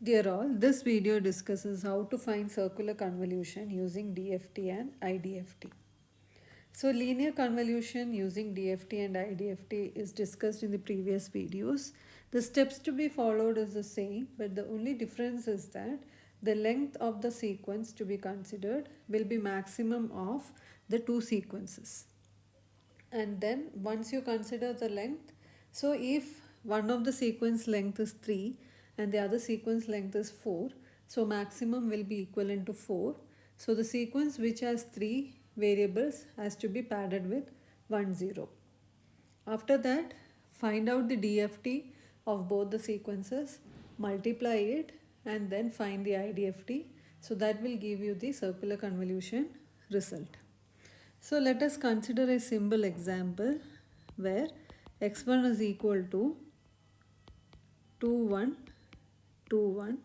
Dear all, this video discusses how to find circular convolution using DFT and IDFT. So linear convolution using DFT and IDFT is discussed in the previous videos. The steps to be followed is the same, but the only difference is that the length of the sequence to be considered will be maximum of the two sequences. And then once you consider the length, so if one of the sequence length is 3 and the other sequence length is 4, so maximum will be equivalent to 4. So the sequence which has 3 variables has to be padded with 1 0. After that, find out the DFT of both the sequences, multiply it, and then find the IDFT. So that will give you the circular convolution result. So let us consider a simple example where x1 is equal to 2 1 2 1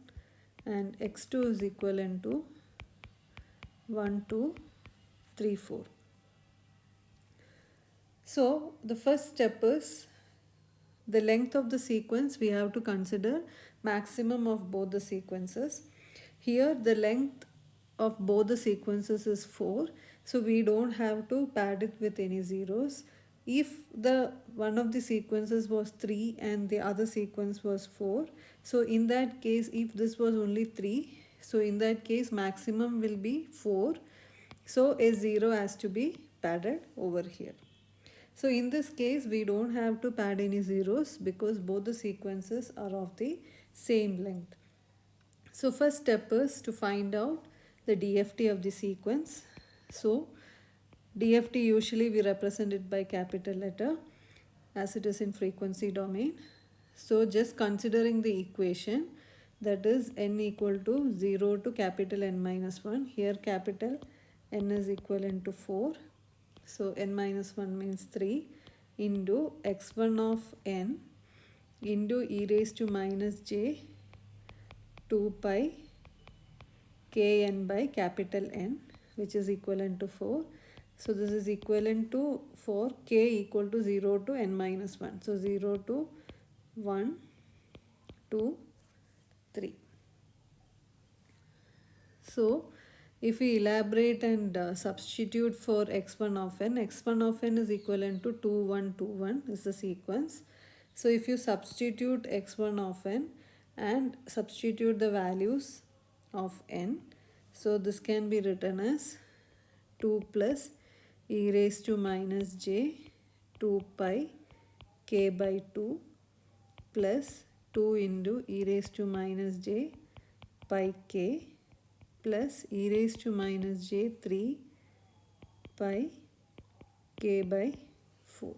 and x2 is equivalent to 1 2 3 4. So the first step is the length of the sequence. We have to consider maximum of both the sequences. Here the length of both the sequences is 4, so we don't have to pad it with any zeros. If the one of the sequences was 3 and the other sequence was 4, so in that case, if this was only 3, so in that case maximum will be 4, so a 0 has to be padded over here. So in this case, we don't have to pad any zeros because both the sequences are of the same length. So first step is to find out the DFT of the sequence. So DFT usually we represent it by capital letter as it is in frequency domain. So just considering the equation, that is n equal to 0 to capital N minus 1. Here capital N is equivalent to 4. So n minus 1 means 3 into x1 of n into e raised to minus j 2 pi kn by capital N, which is equivalent to 4. So this is equivalent to 4, k equal to 0 to n minus 1. So 0 to 1, 2, 3. So if we elaborate and substitute for x1 of n is equivalent to 2 1 2 1 is the sequence. So if you substitute x1 of n and substitute the values of n, so this can be written as 2 plus e raised to minus j 2 pi k by 2 plus 2 into e raised to minus j pi k plus e raised to minus j 3 pi k by 4.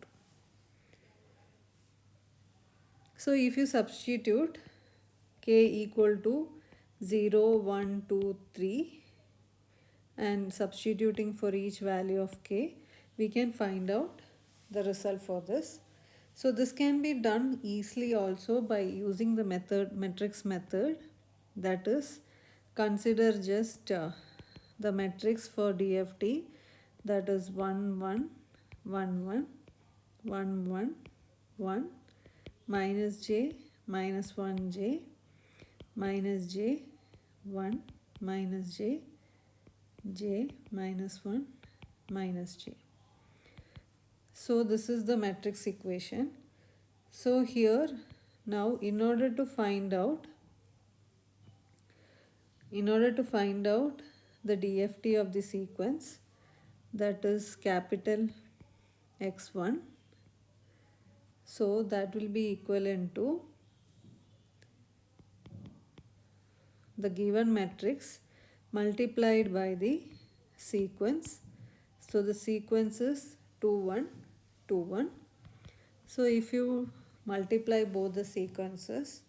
So if you substitute k equal to 0, 1, 2, 3 and substituting for each value of k, we can find out the result for this. So this can be done easily also by using the matrix method, that is consider just the matrix for DFT, that is 1 1 1 1 1 1 1 minus j minus 1 j minus j 1 minus j j minus 1 minus j. So this is the matrix equation. So here now in order to find out the DFT of the sequence, that is capital X1, so that will be equivalent to the given matrix multiplied by the sequence. So the sequence is 2 1 2 1. So if you multiply both the sequences,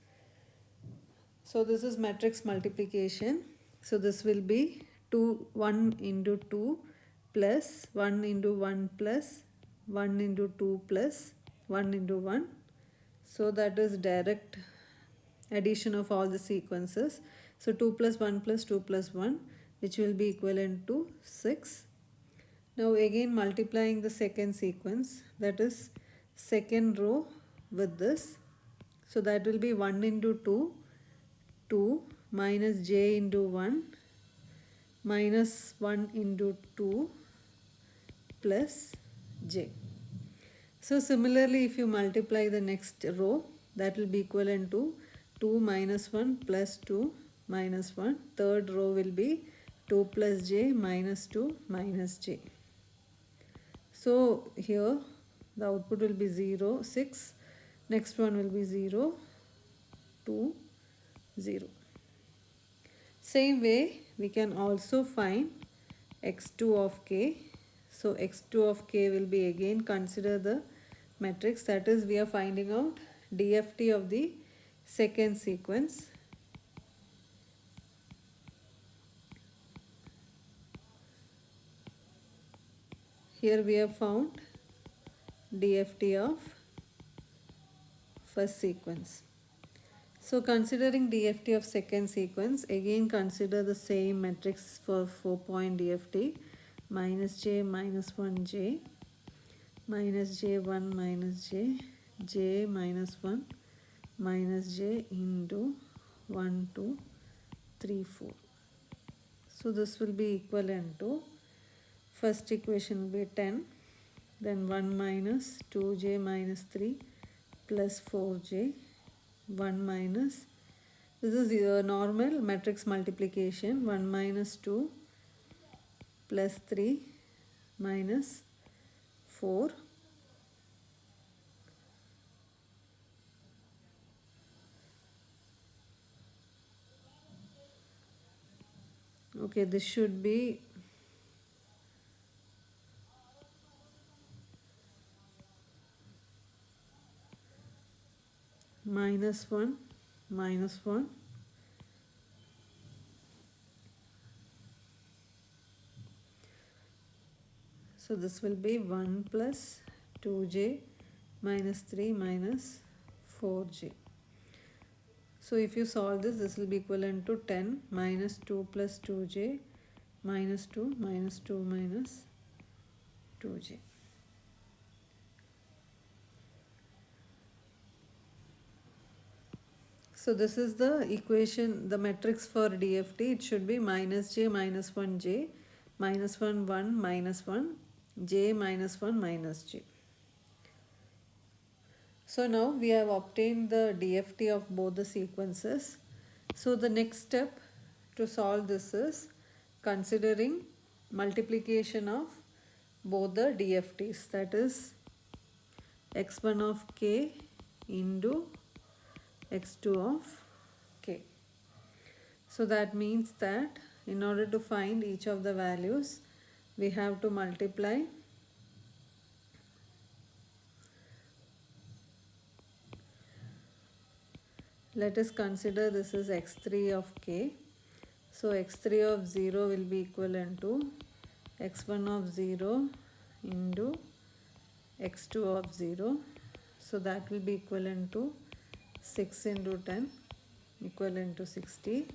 so this is matrix multiplication. So this will be 2 1 into 2 plus 1 into 1 plus 1 into 2 plus 1 into 1. So that is direct addition of all the sequences. So 2 plus 1 plus 2 plus 1, which will be equivalent to 6. Now again multiplying the second sequence, that is second row with this. So that will be 1 into 2 2 minus j into 1 minus 1 into 2 plus j. So similarly, if you multiply the next row, that will be equivalent to 2 minus 1 plus 2 minus 1. Third row will be 2 plus j minus 2 minus j. So here the output will be 0, 6. Next one will be 0, 2, 0. Same way we can also find x2 of k. So x2 of k will be, again consider the matrix, that is we are finding out DFT of the second sequence. Here we have found DFT of first sequence. So considering DFT of second sequence, again consider the same matrix for 4-point DFT, minus j minus 1j, minus j 1 minus j, j minus 1 minus j into 1 2 3 4. So this will be equivalent to, first equation will be 10, then 1 minus 2j minus 3 plus 4j, 1 minus, this is the normal matrix multiplication, 1 minus 2 plus 3 minus 4, okay, this should be minus 1 minus 1, so this will be 1 plus 2j minus 3 minus 4j. So if you solve this, this will be equivalent to 10 minus 2 plus 2j minus 2 minus 2 minus 2j. So this is the equation, the matrix for DFT. It should be minus j minus 1j, minus 1 1 minus 1, j minus 1 minus j. So now we have obtained the DFT of both the sequences. So the next step to solve this is considering multiplication of both the DFTs, that is x1 of k into x2 of k. So that means that in order to find each of the values, we have to multiply let us consider this is x3 of k. So x3 of 0 will be equivalent to x1 of 0 into x2 of 0. So that will be equivalent to 6 into 10 equivalent to 60.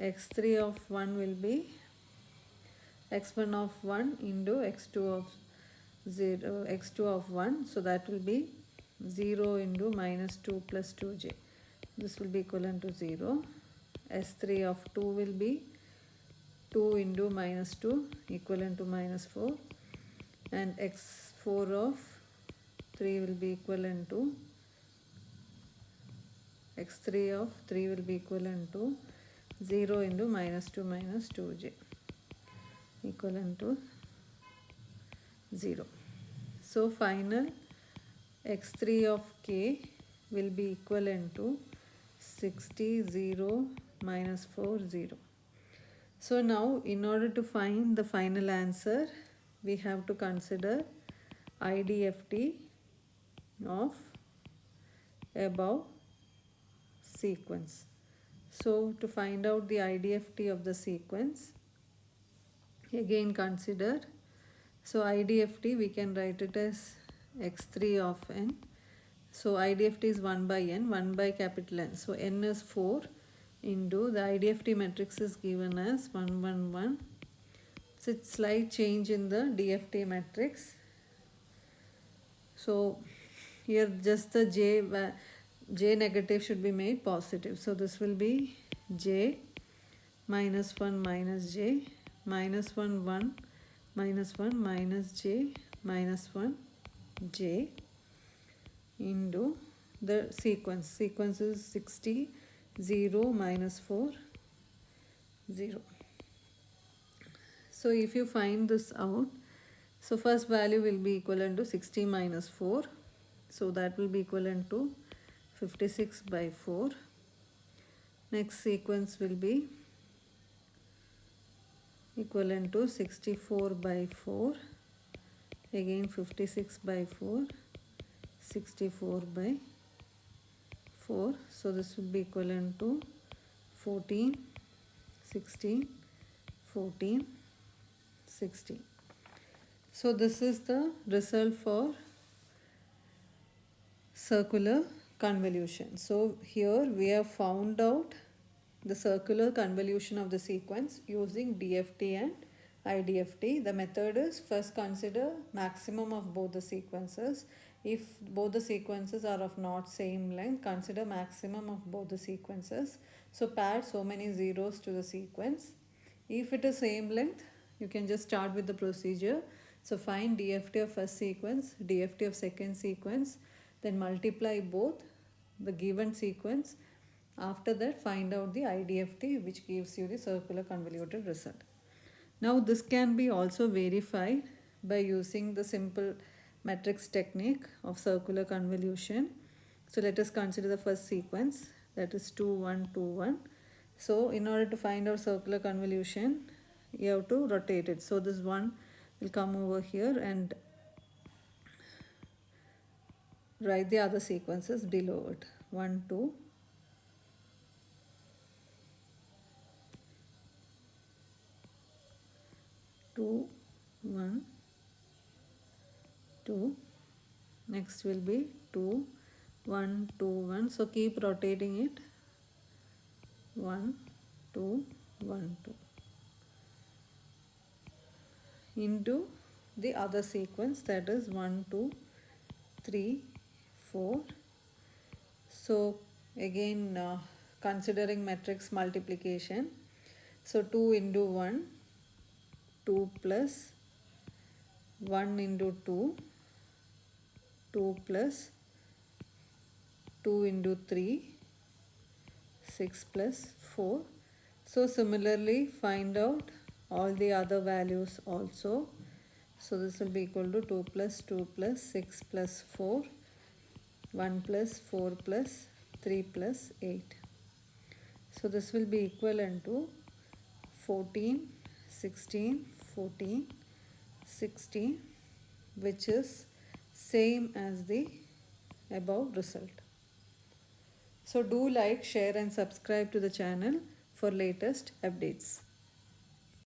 x3 of 1 will be x1 of 1 into x2 of 0, x2 of 1. So that will be 0 into minus 2 plus 2j. This will be equivalent to 0. S3 of 2 will be 2 into minus 2 equivalent to minus 4. And x4 of 3 will be equivalent to x3 of 3 will be equivalent to 0 into minus 2 minus 2j equivalent to 0. So final x3 of k will be equivalent to 60 0 minus 4 0. So now in order to find the final answer, we have to consider IDFT of above sequence. So to find out the IDFT of the sequence, again consider, so IDFT we can write it as x3 of n. So IDFT is 1 by n, 1 by capital N. So n is 4 into the IDFT matrix is given as 1 1 1. So it's slight change in the DFT matrix. So here just the j j negative should be made positive. So this will be j minus 1 minus j minus 1 1 minus 1 minus j minus 1 j into the sequence. Sequence is 60 0 minus 4 0. So if you find this out, so first value will be equivalent to 60 minus 4. So that will be equivalent to 56 by 4. Next sequence will be equivalent to 64 by 4. Again 56 by 4. 64 by 4. So this will be equivalent to 14, 16, 14, 16. So this is the result for circular convolution. So here we have found out the circular convolution of the sequence using DFT and IDFT. The method is first consider maximum of both the sequences. If both the sequences are of not same length, consider maximum of both the sequences. So pad so many zeros to the sequence. If it is same length, you can just start with the procedure. So find DFT of first sequence, DFT of second sequence, then multiply both the given sequence. After that, find out the IDFT, which gives you the circular convoluted result. Now this can be also verified by using the simple matrix technique of circular convolution. So let us consider the first sequence, that is 2 1 2 1. So in order to find out circular convolution, you have to rotate it. So this one will come over here and write the other sequences below it. 1 2 2 1 2. Next will be 2 1 2 1. So keep rotating it. 1 2 1 2 into the other sequence, that is 1 2 3 4. So again considering matrix multiplication, so 2 into 1, 2 plus 1 into 2, 2 plus 2 into 3, 6 plus 4. So similarly find out all the other values also. So this will be equal to 2 plus 2 plus 6 plus 4, 1 plus 4 plus 3 plus 8. So this will be equivalent to 14, 16, 14, 16, which is same as the above result. So do like, share and subscribe to the channel for latest updates.